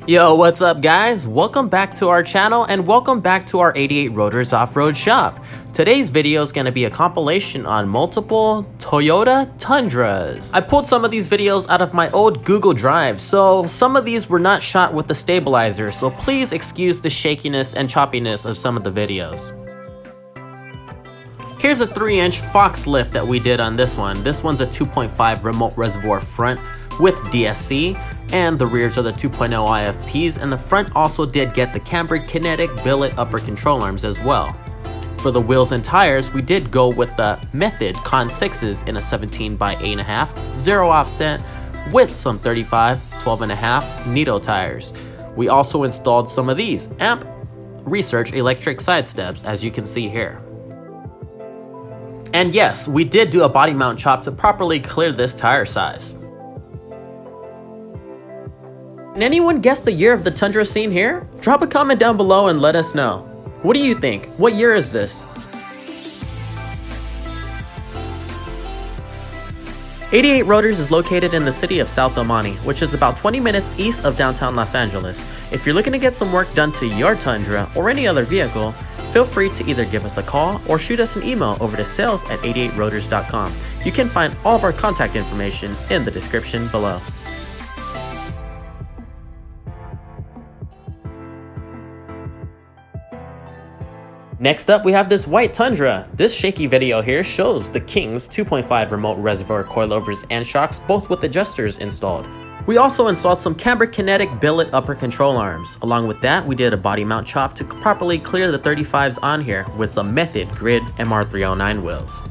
Yo, what's up guys? Welcome back to our channel and welcome back to our 88 Rotors off-road shop. Today's video is going to be a compilation on multiple Toyota Tundras. I pulled some of these videos out of my old Google Drive, so some of these were not shot with the stabilizer, so please excuse the shakiness and choppiness of some of the videos. Here's a 3-inch Fox lift that we did on this one. This one's a 2.5 remote reservoir front with DSC, and the rears are the 2.0 IFPs, and the front also did get the cambered kinetic billet upper control arms as well. For the wheels and tires, we did go with the Method Con 6s in a 17 by 8.5, 0 offset, with some 35, 12.5 Nitto tires. We also installed some of these Amp Research electric side steps, as you can see here. And yes, we did do a body mount chop to properly clear this tire size. Can anyone guess the year of the Tundra seen here? Drop a comment down below and let us know. What do you think? What year is this? 88 Rotors is located in the city of South El Monte, which is about 20 minutes east of downtown Los Angeles. If you're looking to get some work done to your Tundra or any other vehicle, feel free to either give us a call or shoot us an email over to sales@88rotors.com. You can find all of our contact information in the description below. Next up, we have this white Tundra. This shaky video here shows the King's 2.5 remote reservoir coilovers and shocks, both with adjusters installed. We also installed some cambered kinetic billet upper control arms. Along with that, we did a body mount chop to properly clear the 35s on here with some Method Grid MR309 wheels.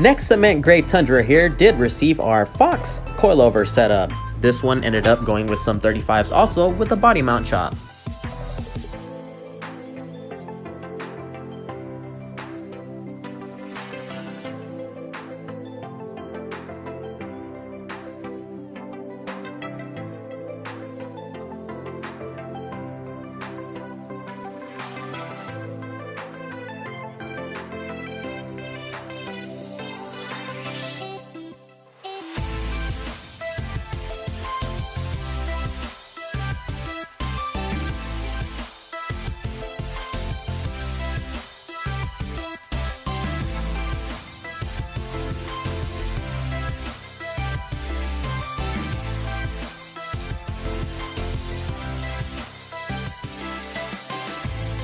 Next cement gray Tundra here did receive our Fox coilover setup. This one ended up going with some 35s also with a body mount chop.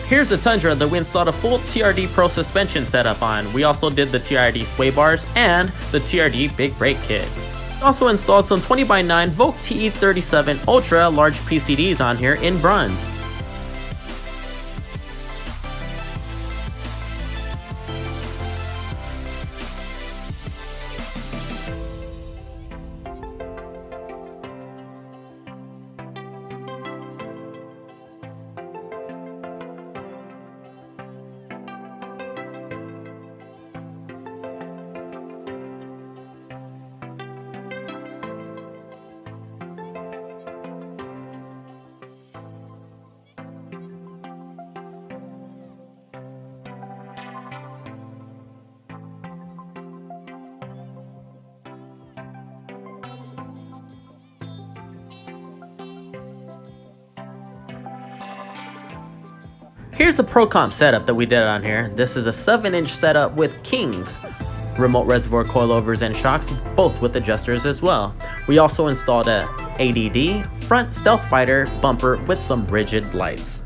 Here's the Tundra that we installed a full Trd Pro Suspension setup on. We also did the Trd sway bars and the Trd big brake kit. We also installed some 20x9 Voke TE37 Ultra large PCDs on here in bronze. Here's a Pro Comp setup that we did on here. This is a 7-inch setup with King's remote reservoir coilovers and shocks, both with adjusters as well. We also installed a ADD front Stealth Fighter bumper with some rigid lights.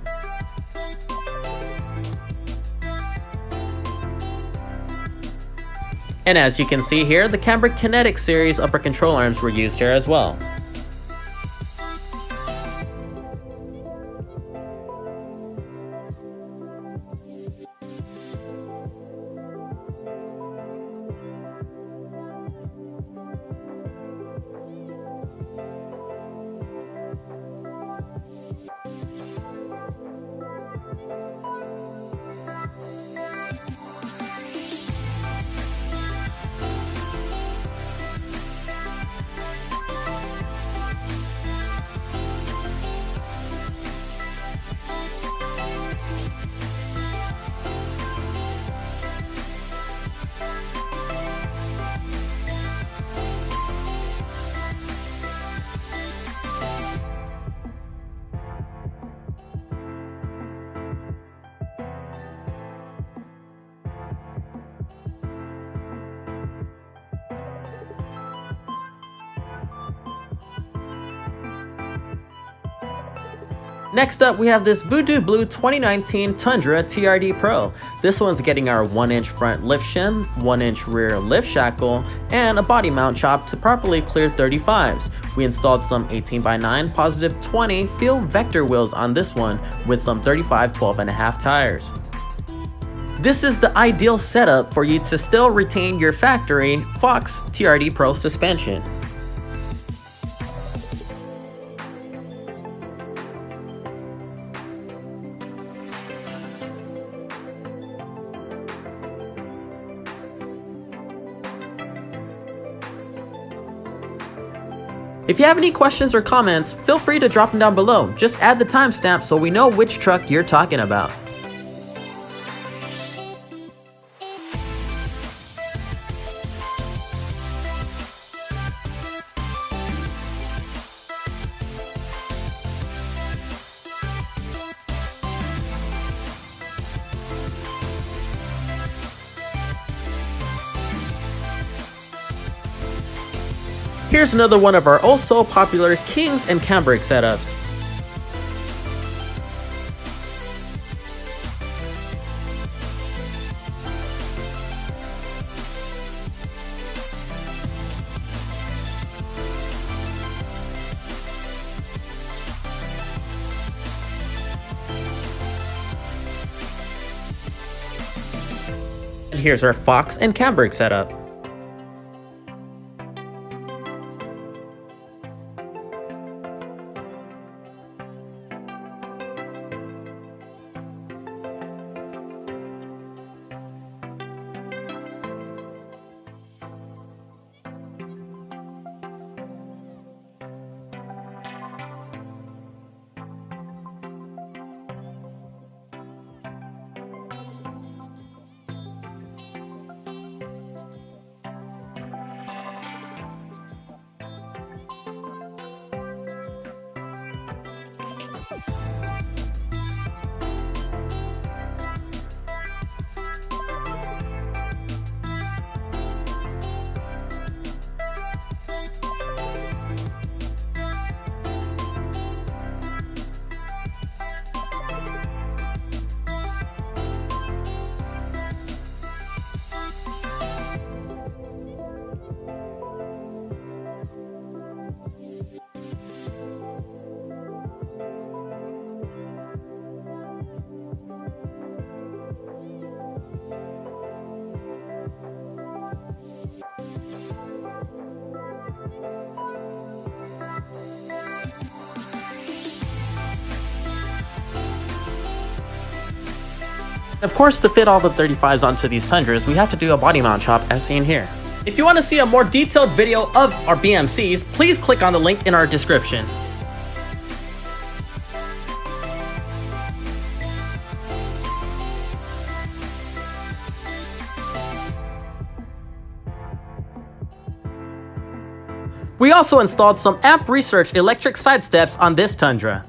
And as you can see here, the cambered kinetic series upper control arms were used here as well. Next up, we have this Voodoo Blue 2019 Tundra Trd Pro. This one's getting our 1-inch front lift shim, 1-inch rear lift shackle, and a body mount chop to properly clear 35s. We installed some 18x9 positive 20 field vector wheels on this one with some 35 12.5 tires. This is the ideal setup for you to still retain your factory Fox Trd Pro suspension. If you have any questions or comments, feel free to drop them down below. Just add the timestamp so we know which truck you're talking about. Here's another one of our also popular Kings and cambrake setups. And here's our Fox and cambrake setup. Of course, to fit all the 35s onto these Tundras, we have to do a body mount chop as seen here. If you want to see a more detailed video of our BMCs, please click on the link in our description. We also installed some Amp Research electric side steps on this Tundra.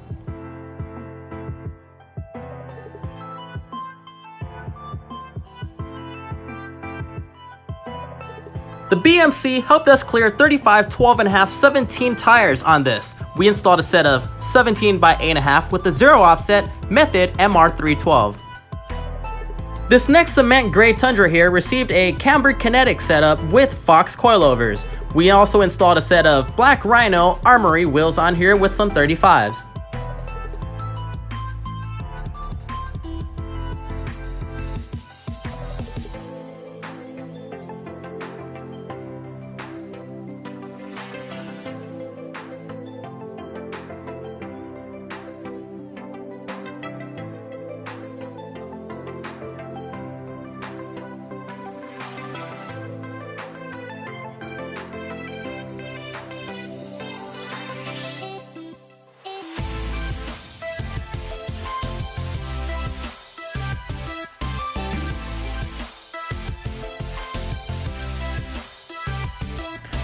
The BMC helped us clear 35 12.5 17 tires on this. We installed a set of 17 by 8.5 with the zero offset method MR312. This next cement gray Tundra here received a cambered kinetic setup with Fox coilovers. We also installed a set of black Rhino Armory wheels on here with some 35s.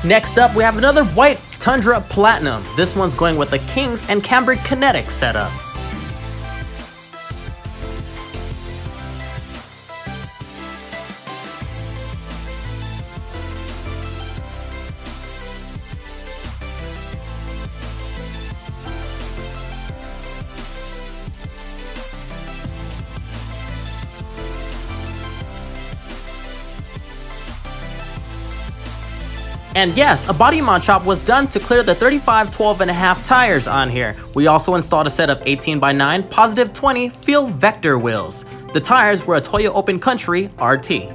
Next up, we have another white Tundra Platinum. This one's going with the Kings and cambered kinetic setup. And yes, a body mount chop was done to clear the 35 12.5 tires on here. We also installed a set of 18x9 positive 20 field vector wheels. The tires were a Toyo Open Country RT.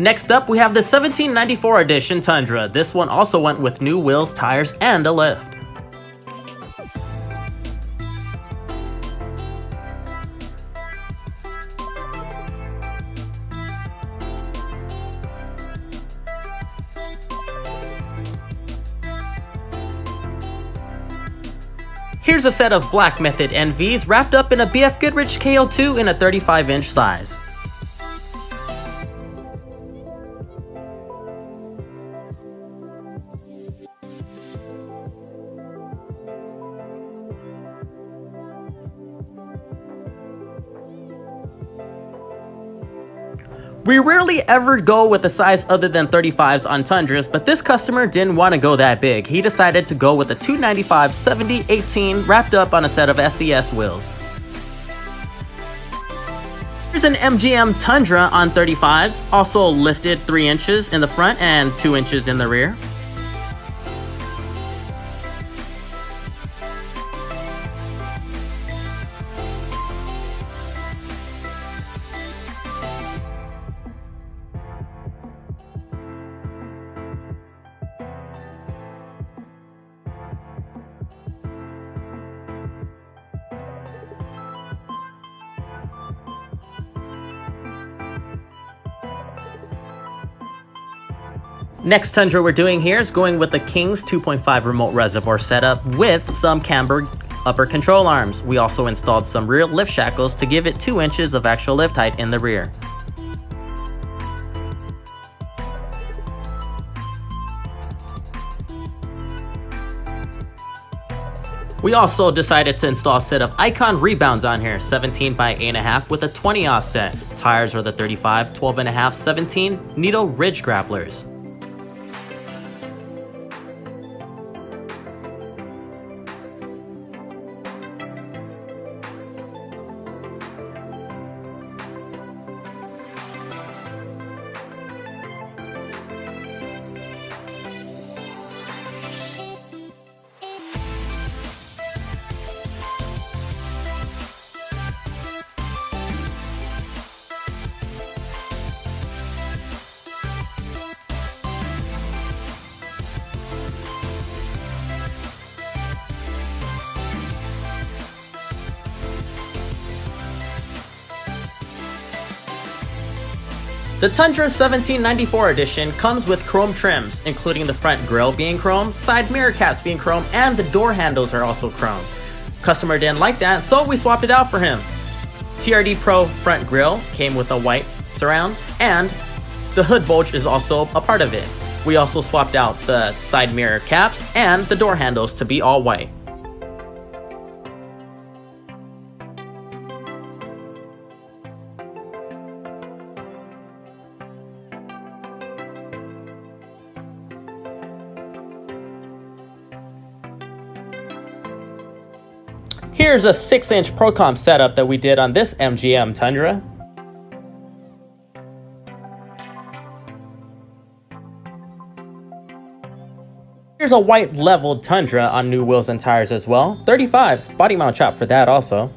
Next up, we have the 1794 Edition Tundra. This one also went with new wheels, tires, and a lift. Here's a set of Black Method NVs wrapped up in a BFGoodrich KO2 in a 35-inch size. We rarely ever go with a size other than 35s on Tundras, but this customer didn't want to go that big. He decided to go with a 295 70/18 wrapped up on a set of SES wheels. Here's an MGM Tundra on 35s, also lifted 3 inches in the front and 2 inches in the rear. Next Tundra we're doing here is going with the King's 2.5 remote reservoir setup with some cambered upper control arms. We also installed some rear lift shackles to give it 2 inches of actual lift height in the rear. We also decided to install a set of Icon rebounds on here, 17x8.5 with a 20 offset. Tires are the 35 12.5 17 needle ridge grapplers. The Tundra 1794 edition comes with chrome trims, including the front grille being chrome, side mirror caps being chrome, and the door handles are also chrome. Customer didn't like that, so we swapped it out for him. Trd Pro front grille came with a white surround, and the hood bulge is also a part of it. We also swapped out the side mirror caps and the door handles to be all white. Here's a 6-inch Procom setup that we did on this MGM Tundra. Here's a white leveled Tundra on new wheels and tires as well. 35s, body mount chop for that also.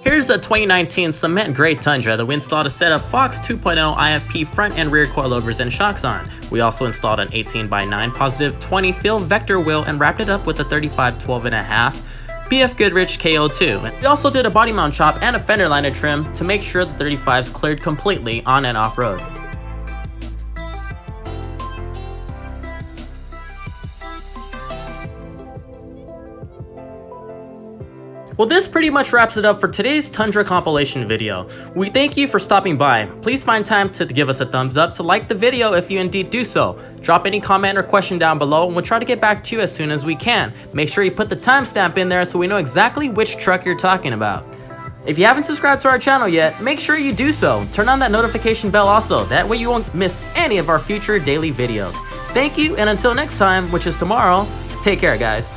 Here's a 2019 cement gray Tundra that we installed a set of Fox 2.0 IFP front and rear coilovers and shocks on. We also installed an 18x9 positive 20 field vector wheel and wrapped it up with a 35 12.5 BFGoodrich KO2. We also did a body mount chop and a fender liner trim to make sure the 35s cleared completely on and off road. Well, this pretty much wraps it up for today's Tundra compilation video. We thank you for stopping by. Please find time to give us a thumbs up, to like the video if you indeed do so. Drop any comment or question down below and we'll try to get back to you as soon as we can. Make sure you put the timestamp in there so we know exactly which truck you're talking about. If you haven't subscribed to our channel yet, make sure you do so. Turn on that notification bell also, that way you won't miss any of our future daily videos. Thank you, and until next time, which is tomorrow, take care guys.